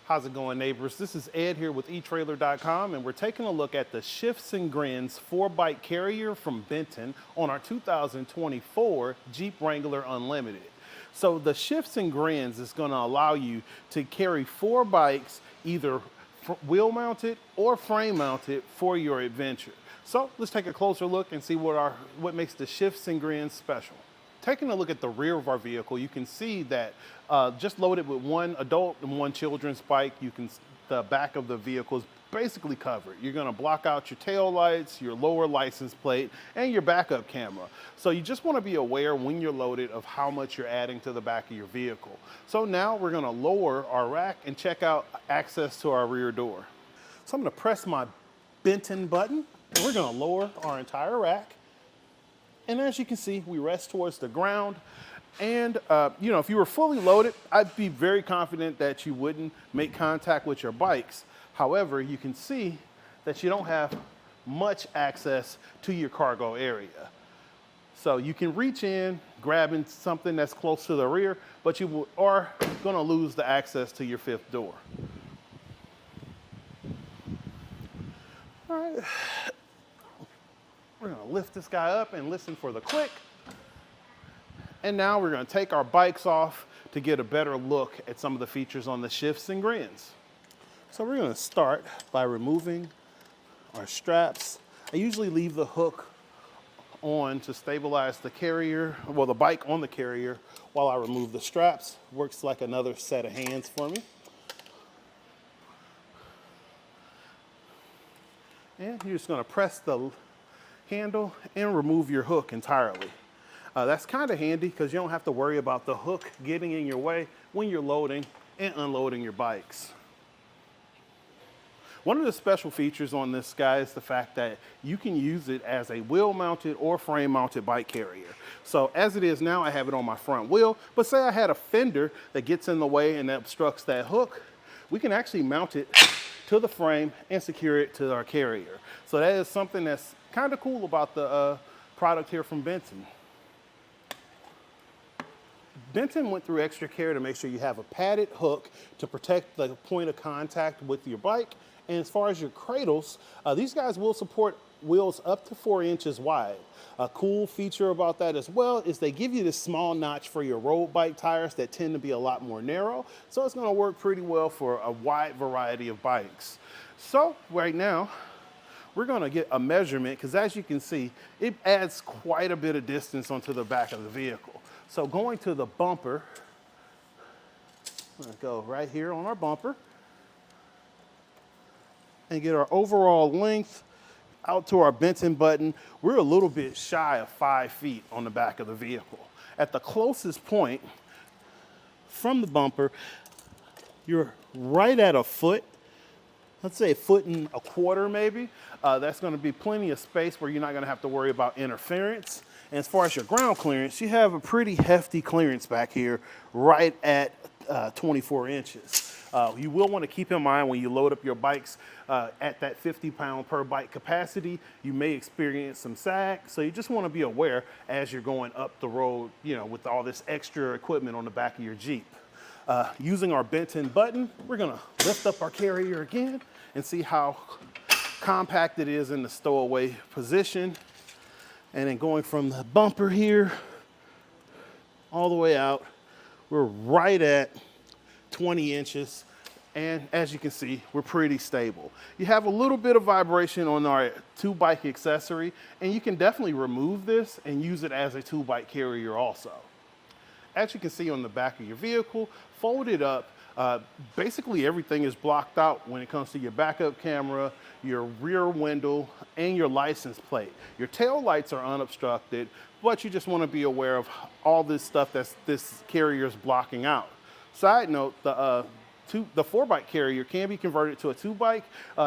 How's it going, neighbors? This is Ed here with etrailer.com, and we're taking a look at the Shifts&Grins 4-bike carrier from Benton on our 2024 Jeep Wrangler Unlimited. So the Shifts&Grins is going to allow you to carry 4 bikes, either wheel mounted or frame mounted, for your adventure. So let's take a closer look and see what makes the Shifts&Grins special. Taking a look at the rear of our vehicle, you can see that just loaded with 1 adult and 1 children's bike, the back of the vehicle is basically covered. You're going to block out your tail lights, your lower license plate, and your backup camera. So you just want to be aware when you're loaded of how much you're adding to the back of your vehicle. So now we're going to lower our rack and check out access to our rear door. So I'm going to press my Benton button, and we're going to lower our entire rack. And as you can see, we rest towards the ground. And if you were fully loaded, I'd be very confident that you wouldn't make contact with your bikes. However, you can see that you don't have much access to your cargo area. So you can reach in, grabbing something that's close to the rear, but you are going to lose the access to your 5th door. All right. We're going to lift this guy up and listen for the click. And now we're going to take our bikes off to get a better look at some of the features on the Shifts&Grins. So we're going to start by removing our straps. I usually leave the hook on to stabilize the carrier, well, the bike on the carrier, while I remove the straps. Works like another set of hands for me. And you're just going to press the handle and remove your hook entirely. That's kind of handy because you don't have to worry about the hook getting in your way when you're loading and unloading your bikes. One of the special features on this guy is the fact that you can use it as a wheel mounted or frame mounted bike carrier. So as it is now, I have it on my front wheel, but say I had a fender that gets in the way and that obstructs that hook, we can actually mount it to the frame and secure it to our carrier. So that is something that's kind of cool about the product here from Benton. Benton went through extra care to make sure you have a padded hook to protect the point of contact with your bike. And as far as your cradles, these guys will support wheels up to 4 inches wide. A cool feature about that as well is they give you this small notch for your road bike tires that tend to be a lot more narrow. So it's going to work pretty well for a wide variety of bikes. So right now, we're going to get a measurement because as you can see, it adds quite a bit of distance onto the back of the vehicle. So going to the bumper, I'm going to go right here on our bumper and get our overall length out to our Benton button. We're a little bit shy of 5 feet on the back of the vehicle. At the closest point from the bumper, you're right at a foot. Let's say 1.25 feet maybe. That's going to be plenty of space where you're not going to have to worry about interference. And as far as your ground clearance, you have a pretty hefty clearance back here, right at 24 inches. You will want to keep in mind when you load up your bikes at that 50-pound per bike capacity, you may experience some sag. So you just want to be aware as you're going up the road, with all this extra equipment on the back of your Jeep. Using our Benton button, we're going to lift up our carrier again and see how compact it is in the stowaway position. And then going from the bumper here all the way out, we're right at 20 inches. And as you can see, we're pretty stable. You have a little bit of vibration on our 2-bike accessory, and you can definitely remove this and use it as a 2-bike carrier also. As you can see on the back of your vehicle, folded up, basically everything is blocked out when it comes to your backup camera, your rear window, and your license plate. Your tail lights are unobstructed, but you just want to be aware of all this stuff that this carrier is blocking out. Side note, the 4-bike carrier can be converted to a 2-bike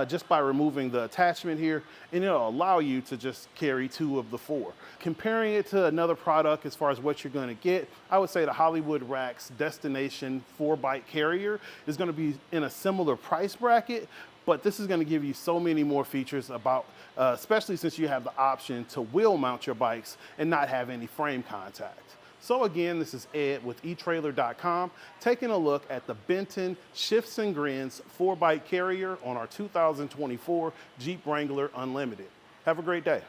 just by removing the attachment here, and it'll allow you to just carry 2 of the 4. Comparing it to another product as far as what you're going to get, I would say the Hollywood Rack's Destination 4-bike carrier is going to be in a similar price bracket, but this is going to give you so many more features about, especially since you have the option to wheel mount your bikes and not have any frame contact. So again, this is Ed with etrailer.com, taking a look at the Benton Shifts&Grins 4x carrier on our 2024 Jeep Wrangler Unlimited. Have a great day.